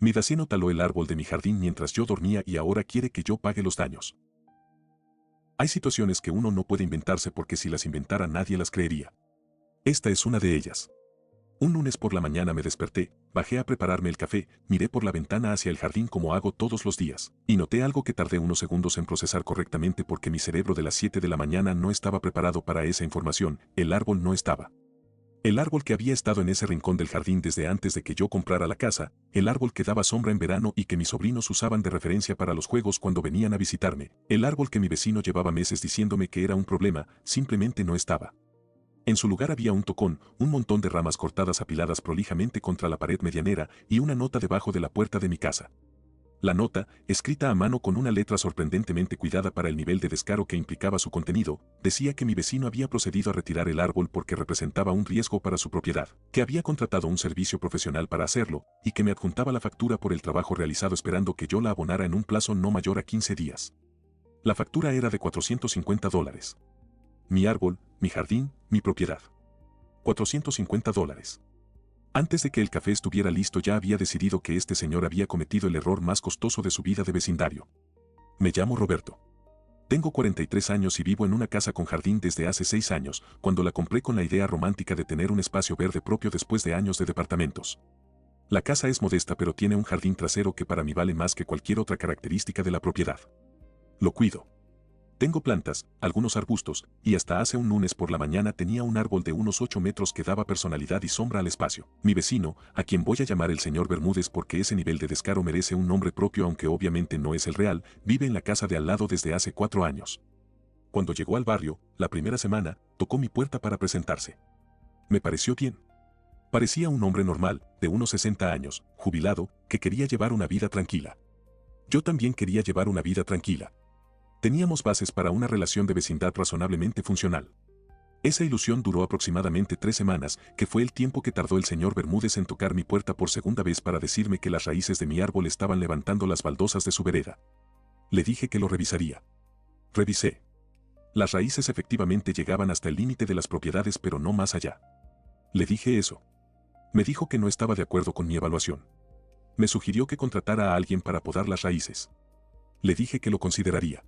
Mi vecino taló el árbol de mi jardín mientras yo dormía y ahora quiere que yo pague los daños. Hay situaciones que uno no puede inventarse porque si las inventara nadie las creería. Esta es una de ellas. Un lunes por la mañana me desperté, bajé a prepararme el café, miré por la ventana hacia el jardín como hago todos los días, y noté algo que tardé unos segundos en procesar correctamente porque mi cerebro de las 7 de la mañana no estaba preparado para esa información, el árbol no estaba. El árbol que había estado en ese rincón del jardín desde antes de que yo comprara la casa, el árbol que daba sombra en verano y que mis sobrinos usaban de referencia para los juegos cuando venían a visitarme, el árbol que mi vecino llevaba meses diciéndome que era un problema, simplemente no estaba. En su lugar había un tocón, un montón de ramas cortadas apiladas prolijamente contra la pared medianera y una nota debajo de la puerta de mi casa. La nota, escrita a mano con una letra sorprendentemente cuidada para el nivel de descaro que implicaba su contenido, decía que mi vecino había procedido a retirar el árbol porque representaba un riesgo para su propiedad, que había contratado un servicio profesional para hacerlo, y que me adjuntaba la factura por el trabajo realizado esperando que yo la abonara en un plazo no mayor a 15 días. La factura era de $450. Mi árbol, mi jardín, mi propiedad. $450. Antes de que el café estuviera listo ya había decidido que este señor había cometido el error más costoso de su vida de vecindario. Me llamo Roberto. Tengo 43 años y vivo en una casa con jardín desde hace 6 años, cuando la compré con la idea romántica de tener un espacio verde propio después de años de departamentos. La casa es modesta pero tiene un jardín trasero que para mí vale más que cualquier otra característica de la propiedad. Lo cuido. Tengo plantas, algunos arbustos, y hasta hace un lunes por la mañana tenía un árbol de unos 8 metros que daba personalidad y sombra al espacio. Mi vecino, a quien voy a llamar el señor Bermúdez porque ese nivel de descaro merece un nombre propio aunque obviamente no es el real, vive en la casa de al lado desde hace 4 años. Cuando llegó al barrio, la primera semana, tocó mi puerta para presentarse. Me pareció bien. Parecía un hombre normal, de unos 60 años, jubilado, que quería llevar una vida tranquila. Yo también quería llevar una vida tranquila. Teníamos bases para una relación de vecindad razonablemente funcional. Esa ilusión duró aproximadamente 3 semanas, que fue el tiempo que tardó el señor Bermúdez en tocar mi puerta por segunda vez para decirme que las raíces de mi árbol estaban levantando las baldosas de su vereda. Le dije que lo revisaría. Revisé. Las raíces efectivamente llegaban hasta el límite de las propiedades pero no más allá. Le dije eso. Me dijo que no estaba de acuerdo con mi evaluación. Me sugirió que contratara a alguien para podar las raíces. Le dije que lo consideraría.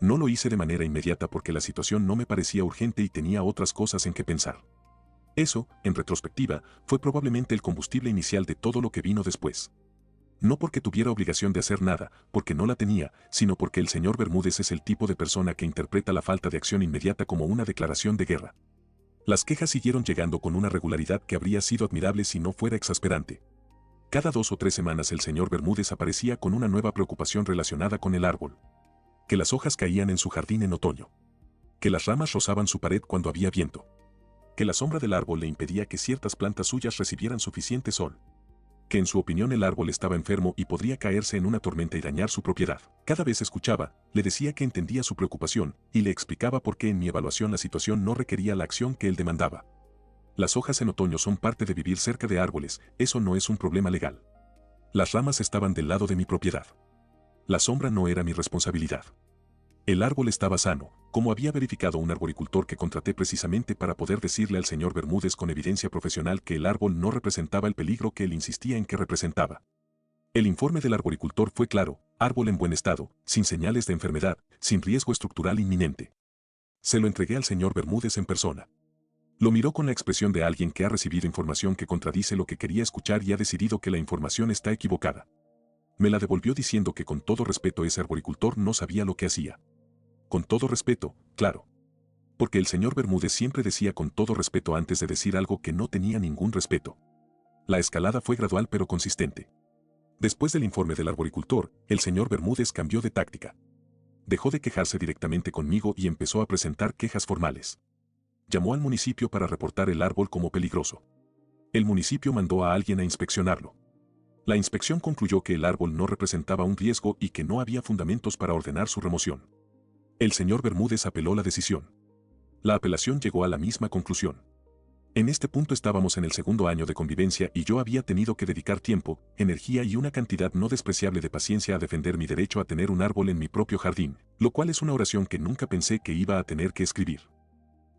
No lo hice de manera inmediata porque la situación no me parecía urgente y tenía otras cosas en que pensar. Eso, en retrospectiva, fue probablemente el combustible inicial de todo lo que vino después. No porque tuviera obligación de hacer nada, porque no la tenía, sino porque el señor Bermúdez es el tipo de persona que interpreta la falta de acción inmediata como una declaración de guerra. Las quejas siguieron llegando con una regularidad que habría sido admirable si no fuera exasperante. Cada 2 o 3 semanas el señor Bermúdez aparecía con una nueva preocupación relacionada con el árbol. Que las hojas caían en su jardín en otoño. Que las ramas rozaban su pared cuando había viento. Que la sombra del árbol le impedía que ciertas plantas suyas recibieran suficiente sol. Que en su opinión el árbol estaba enfermo y podría caerse en una tormenta y dañar su propiedad. Cada vez escuchaba, le decía que entendía su preocupación y le explicaba por qué en mi evaluación la situación no requería la acción que él demandaba. Las hojas en otoño son parte de vivir cerca de árboles, eso no es un problema legal. Las ramas estaban del lado de mi propiedad. La sombra no era mi responsabilidad. El árbol estaba sano, como había verificado un arboricultor que contraté precisamente para poder decirle al señor Bermúdez con evidencia profesional que el árbol no representaba el peligro que él insistía en que representaba. El informe del arboricultor fue claro, árbol en buen estado, sin señales de enfermedad, sin riesgo estructural inminente. Se lo entregué al señor Bermúdez en persona. Lo miró con la expresión de alguien que ha recibido información que contradice lo que quería escuchar y ha decidido que la información está equivocada. Me la devolvió diciendo que con todo respeto ese arboricultor no sabía lo que hacía. Con todo respeto, claro. Porque el señor Bermúdez siempre decía con todo respeto antes de decir algo que no tenía ningún respeto. La escalada fue gradual pero consistente. Después del informe del arboricultor, el señor Bermúdez cambió de táctica. Dejó de quejarse directamente conmigo y empezó a presentar quejas formales. Llamó al municipio para reportar el árbol como peligroso. El municipio mandó a alguien a inspeccionarlo. La inspección concluyó que el árbol no representaba un riesgo y que no había fundamentos para ordenar su remoción. El señor Bermúdez apeló la decisión. La apelación llegó a la misma conclusión. En este punto estábamos en el segundo año de convivencia y yo había tenido que dedicar tiempo, energía y una cantidad no despreciable de paciencia a defender mi derecho a tener un árbol en mi propio jardín, lo cual es una oración que nunca pensé que iba a tener que escribir.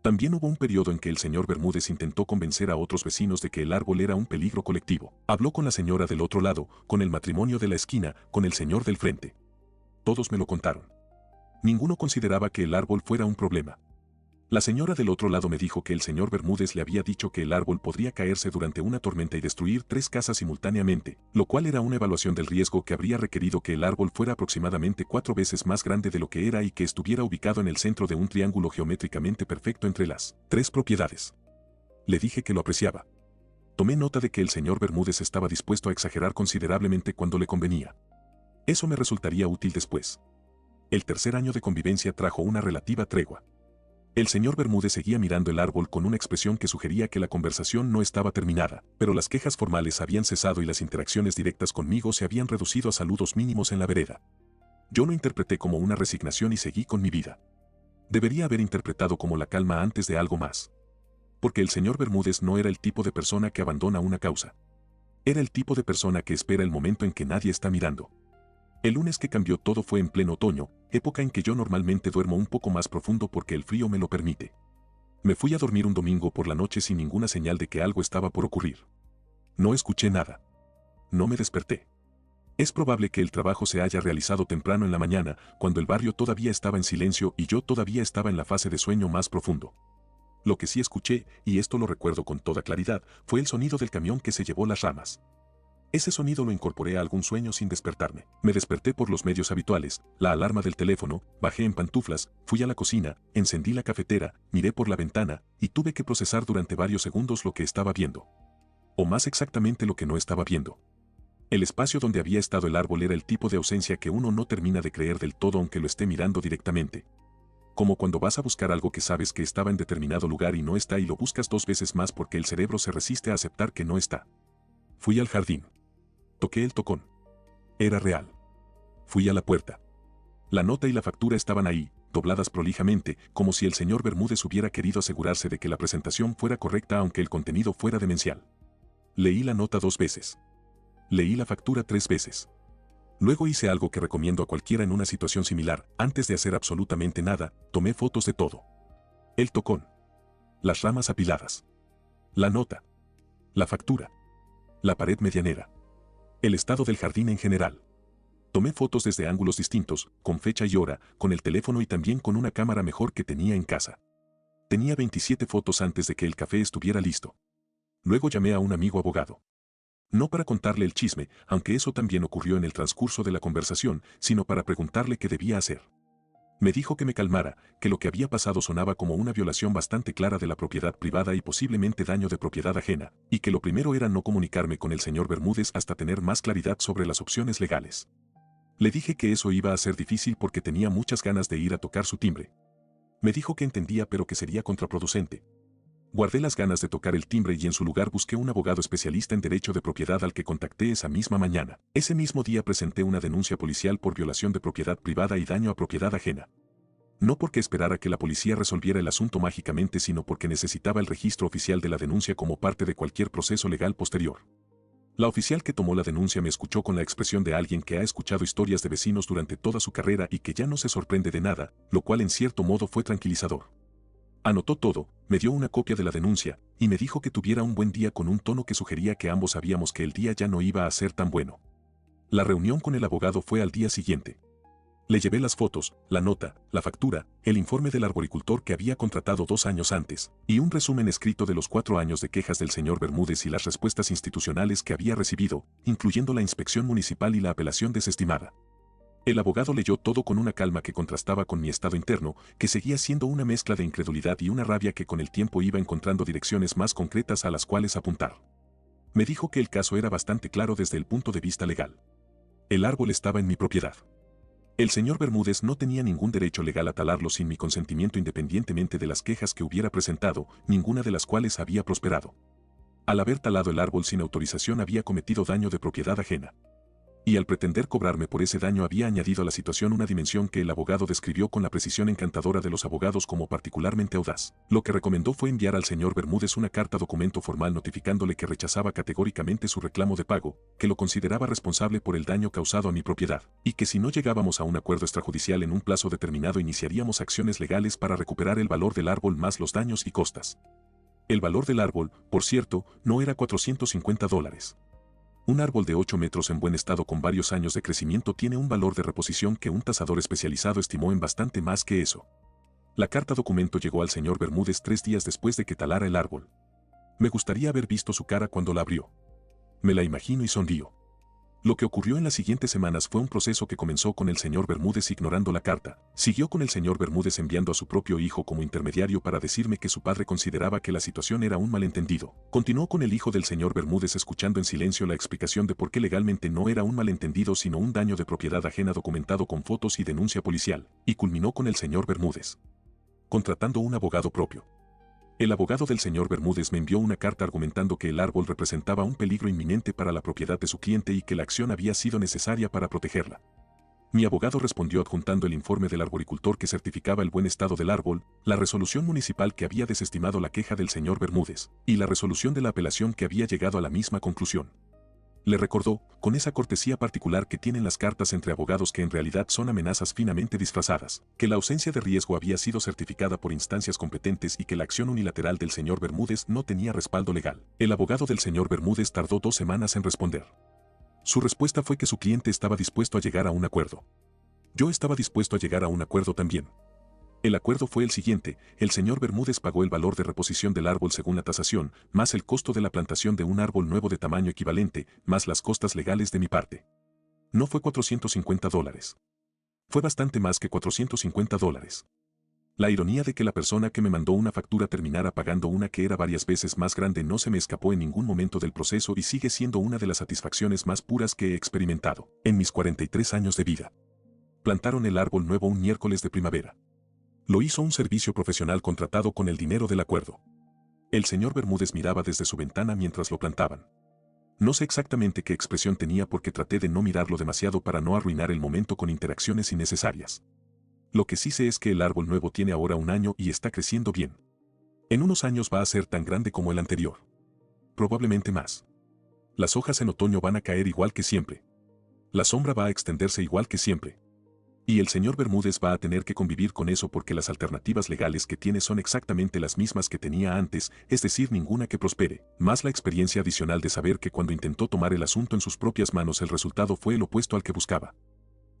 También hubo un periodo en que el señor Bermúdez intentó convencer a otros vecinos de que el árbol era un peligro colectivo. Habló con la señora del otro lado, con el matrimonio de la esquina, con el señor del frente. Todos me lo contaron. Ninguno consideraba que el árbol fuera un problema. La señora del otro lado me dijo que el señor Bermúdez le había dicho que el árbol podría caerse durante una tormenta y destruir 3 casas simultáneamente, lo cual era una evaluación del riesgo que habría requerido que el árbol fuera aproximadamente 4 veces más grande de lo que era y que estuviera ubicado en el centro de un triángulo geométricamente perfecto entre las 3 propiedades. Le dije que lo apreciaba. Tomé nota de que el señor Bermúdez estaba dispuesto a exagerar considerablemente cuando le convenía. Eso me resultaría útil después. El tercer año de convivencia trajo una relativa tregua. El señor Bermúdez seguía mirando el árbol con una expresión que sugería que la conversación no estaba terminada, pero las quejas formales habían cesado y las interacciones directas conmigo se habían reducido a saludos mínimos en la vereda. Yo lo interpreté como una resignación y seguí con mi vida. Debería haber interpretado como la calma antes de algo más. Porque el señor Bermúdez no era el tipo de persona que abandona una causa. Era el tipo de persona que espera el momento en que nadie está mirando. El lunes que cambió todo fue en pleno otoño, época en que yo normalmente duermo un poco más profundo porque el frío me lo permite. Me fui a dormir un domingo por la noche sin ninguna señal de que algo estaba por ocurrir. No escuché nada. No me desperté. Es probable que el trabajo se haya realizado temprano en la mañana, cuando el barrio todavía estaba en silencio y yo todavía estaba en la fase de sueño más profundo. Lo que sí escuché, y esto lo recuerdo con toda claridad, fue el sonido del camión que se llevó las ramas. Ese sonido lo incorporé a algún sueño sin despertarme. Me desperté por los medios habituales, la alarma del teléfono, bajé en pantuflas, fui a la cocina, encendí la cafetera, miré por la ventana, y tuve que procesar durante varios segundos lo que estaba viendo. O más exactamente lo que no estaba viendo. El espacio donde había estado el árbol era el tipo de ausencia que uno no termina de creer del todo aunque lo esté mirando directamente. Como cuando vas a buscar algo que sabes que estaba en determinado lugar y no está y lo buscas 2 veces más porque el cerebro se resiste a aceptar que no está. Fui al jardín. Toqué el tocón. Era real. Fui a la puerta. La nota y la factura estaban ahí, dobladas prolijamente, como si el señor Bermúdez hubiera querido asegurarse de que la presentación fuera correcta aunque el contenido fuera demencial. Leí la nota 2 veces. Leí la factura 3 veces. Luego hice algo que recomiendo a cualquiera en una situación similar. Antes de hacer absolutamente nada, tomé fotos de todo. El tocón. Las ramas apiladas. La nota. La factura. La pared medianera. El estado del jardín en general. Tomé fotos desde ángulos distintos, con fecha y hora, con el teléfono y también con una cámara mejor que tenía en casa. Tenía 27 fotos antes de que el café estuviera listo. Luego llamé a un amigo abogado. No para contarle el chisme, aunque eso también ocurrió en el transcurso de la conversación, sino para preguntarle qué debía hacer. Me dijo que me calmara, que lo que había pasado sonaba como una violación bastante clara de la propiedad privada y posiblemente daño de propiedad ajena, y que lo primero era no comunicarme con el señor Bermúdez hasta tener más claridad sobre las opciones legales. Le dije que eso iba a ser difícil porque tenía muchas ganas de ir a tocar su timbre. Me dijo que entendía pero que sería contraproducente. Guardé las ganas de tocar el timbre y en su lugar busqué un abogado especialista en derecho de propiedad al que contacté esa misma mañana. Ese mismo día presenté una denuncia policial por violación de propiedad privada y daño a propiedad ajena. No porque esperara que la policía resolviera el asunto mágicamente, sino porque necesitaba el registro oficial de la denuncia como parte de cualquier proceso legal posterior. La oficial que tomó la denuncia me escuchó con la expresión de alguien que ha escuchado historias de vecinos durante toda su carrera y que ya no se sorprende de nada, lo cual en cierto modo fue tranquilizador. Anotó todo, me dio una copia de la denuncia, y me dijo que tuviera un buen día con un tono que sugería que ambos sabíamos que el día ya no iba a ser tan bueno. La reunión con el abogado fue al día siguiente. Le llevé las fotos, la nota, la factura, el informe del arboricultor que había contratado 2 años antes, y un resumen escrito de los 4 años de quejas del señor Bermúdez y las respuestas institucionales que había recibido, incluyendo la inspección municipal y la apelación desestimada. El abogado leyó todo con una calma que contrastaba con mi estado interno, que seguía siendo una mezcla de incredulidad y una rabia que con el tiempo iba encontrando direcciones más concretas a las cuales apuntar. Me dijo que el caso era bastante claro desde el punto de vista legal. El árbol estaba en mi propiedad. El señor Bermúdez no tenía ningún derecho legal a talarlo sin mi consentimiento independientemente de las quejas que hubiera presentado, ninguna de las cuales había prosperado. Al haber talado el árbol sin autorización había cometido daño de propiedad ajena. Y al pretender cobrarme por ese daño había añadido a la situación una dimensión que el abogado describió con la precisión encantadora de los abogados como particularmente audaz. Lo que recomendó fue enviar al señor Bermúdez una carta documento formal notificándole que rechazaba categóricamente su reclamo de pago, que lo consideraba responsable por el daño causado a mi propiedad, y que si no llegábamos a un acuerdo extrajudicial en un plazo determinado iniciaríamos acciones legales para recuperar el valor del árbol más los daños y costas. El valor del árbol, por cierto, no era $450. Un árbol de 8 metros en buen estado con varios años de crecimiento tiene un valor de reposición que un tasador especializado estimó en bastante más que eso. La carta documento llegó al señor Bermúdez 3 días después de que talara el árbol. Me gustaría haber visto su cara cuando la abrió. Me la imagino y sonrió. Lo que ocurrió en las siguientes semanas fue un proceso que comenzó con el señor Bermúdez ignorando la carta, siguió con el señor Bermúdez enviando a su propio hijo como intermediario para decirme que su padre consideraba que la situación era un malentendido. Continuó con el hijo del señor Bermúdez escuchando en silencio la explicación de por qué legalmente no era un malentendido sino un daño de propiedad ajena documentado con fotos y denuncia policial, y culminó con el señor Bermúdez contratando un abogado propio. El abogado del señor Bermúdez me envió una carta argumentando que el árbol representaba un peligro inminente para la propiedad de su cliente y que la acción había sido necesaria para protegerla. Mi abogado respondió adjuntando el informe del arboricultor que certificaba el buen estado del árbol, la resolución municipal que había desestimado la queja del señor Bermúdez, y la resolución de la apelación que había llegado a la misma conclusión. Le recordó, con esa cortesía particular que tienen las cartas entre abogados que en realidad son amenazas finamente disfrazadas, que la ausencia de riesgo había sido certificada por instancias competentes y que la acción unilateral del señor Bermúdez no tenía respaldo legal. El abogado del señor Bermúdez tardó 2 semanas en responder. Su respuesta fue que su cliente estaba dispuesto a llegar a un acuerdo. Yo estaba dispuesto a llegar a un acuerdo también. El acuerdo fue el siguiente: el señor Bermúdez pagó el valor de reposición del árbol según la tasación, más el costo de la plantación de un árbol nuevo de tamaño equivalente, más las costas legales de mi parte. No fue $450. Fue bastante más que $450. La ironía de que la persona que me mandó una factura terminara pagando una que era varias veces más grande no se me escapó en ningún momento del proceso y sigue siendo una de las satisfacciones más puras que he experimentado en mis 43 años de vida. Plantaron el árbol nuevo un miércoles de primavera. Lo hizo un servicio profesional contratado con el dinero del acuerdo. El señor Bermúdez miraba desde su ventana mientras lo plantaban. No sé exactamente qué expresión tenía porque traté de no mirarlo demasiado para no arruinar el momento con interacciones innecesarias. Lo que sí sé es que el árbol nuevo tiene ahora 1 año y está creciendo bien. En unos años va a ser tan grande como el anterior. Probablemente más. Las hojas en otoño van a caer igual que siempre. La sombra va a extenderse igual que siempre. Y el señor Bermúdez va a tener que convivir con eso porque las alternativas legales que tiene son exactamente las mismas que tenía antes, es decir, ninguna que prospere, más la experiencia adicional de saber que cuando intentó tomar el asunto en sus propias manos el resultado fue el opuesto al que buscaba.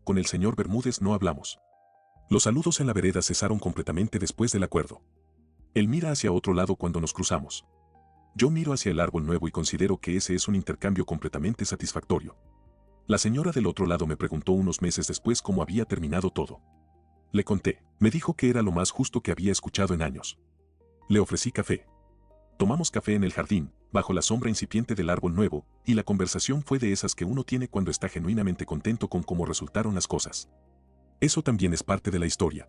Con el señor Bermúdez no hablamos. Los saludos en la vereda cesaron completamente después del acuerdo. Él mira hacia otro lado cuando nos cruzamos. Yo miro hacia el árbol nuevo y considero que ese es un intercambio completamente satisfactorio. La señora del otro lado me preguntó unos meses después cómo había terminado todo. Le conté. Me dijo que era lo más justo que había escuchado en años. Le ofrecí café. Tomamos café en el jardín, bajo la sombra incipiente del árbol nuevo, y la conversación fue de esas que uno tiene cuando está genuinamente contento con cómo resultaron las cosas. Eso también es parte de la historia.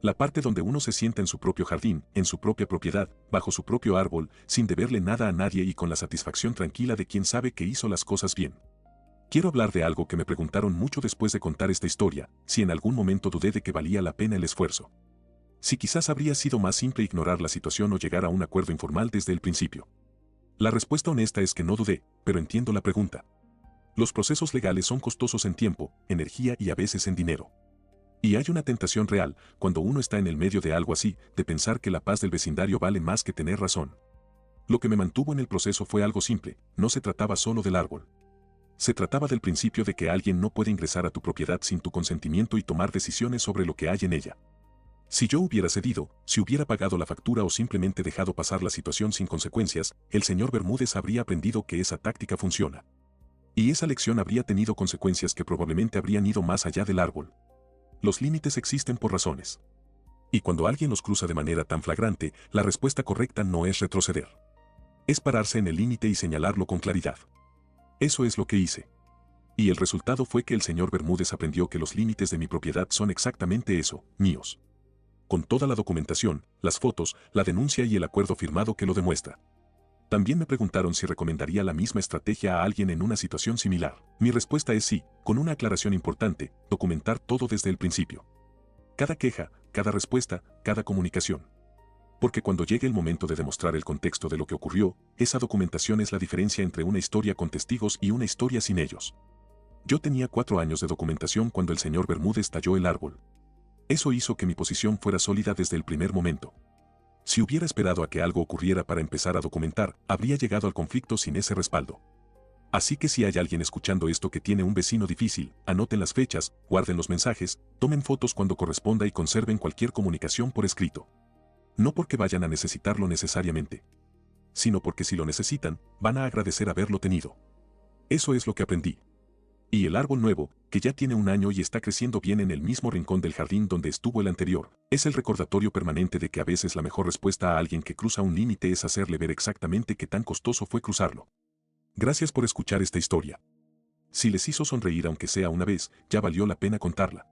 La parte donde uno se sienta en su propio jardín, en su propia propiedad, bajo su propio árbol, sin deberle nada a nadie y con la satisfacción tranquila de quien sabe que hizo las cosas bien. Quiero hablar de algo que me preguntaron mucho después de contar esta historia, si en algún momento dudé de que valía la pena el esfuerzo. Si quizás habría sido más simple ignorar la situación o llegar a un acuerdo informal desde el principio. La respuesta honesta es que no dudé, pero entiendo la pregunta. Los procesos legales son costosos en tiempo, energía y a veces en dinero. Y hay una tentación real, cuando uno está en el medio de algo así, de pensar que la paz del vecindario vale más que tener razón. Lo que me mantuvo en el proceso fue algo simple, no se trataba solo del árbol. Se trataba del principio de que alguien no puede ingresar a tu propiedad sin tu consentimiento y tomar decisiones sobre lo que hay en ella. Si yo hubiera cedido, si hubiera pagado la factura o simplemente dejado pasar la situación sin consecuencias, el señor Bermúdez habría aprendido que esa táctica funciona. Y esa lección habría tenido consecuencias que probablemente habrían ido más allá del árbol. Los límites existen por razones. Y cuando alguien los cruza de manera tan flagrante, la respuesta correcta no es retroceder. Es pararse en el límite y señalarlo con claridad. Eso es lo que hice. Y el resultado fue que el señor Bermúdez aprendió que los límites de mi propiedad son exactamente eso, míos. Con toda la documentación, las fotos, la denuncia y el acuerdo firmado que lo demuestra. También me preguntaron si recomendaría la misma estrategia a alguien en una situación similar. Mi respuesta es sí, con una aclaración importante: documentar todo desde el principio. Cada queja, cada respuesta, cada comunicación. Porque cuando llegue el momento de demostrar el contexto de lo que ocurrió, esa documentación es la diferencia entre una historia con testigos y una historia sin ellos. Yo tenía 4 años de documentación cuando el señor Bermúdez talló el árbol. Eso hizo que mi posición fuera sólida desde el primer momento. Si hubiera esperado a que algo ocurriera para empezar a documentar, habría llegado al conflicto sin ese respaldo. Así que si hay alguien escuchando esto que tiene un vecino difícil, anoten las fechas, guarden los mensajes, tomen fotos cuando corresponda y conserven cualquier comunicación por escrito. No porque vayan a necesitarlo necesariamente, sino porque si lo necesitan, van a agradecer haberlo tenido. Eso es lo que aprendí. Y el árbol nuevo, que ya tiene 1 año y está creciendo bien en el mismo rincón del jardín donde estuvo el anterior, es el recordatorio permanente de que a veces la mejor respuesta a alguien que cruza un límite es hacerle ver exactamente qué tan costoso fue cruzarlo. Gracias por escuchar esta historia. Si les hizo sonreír aunque sea una vez, ya valió la pena contarla.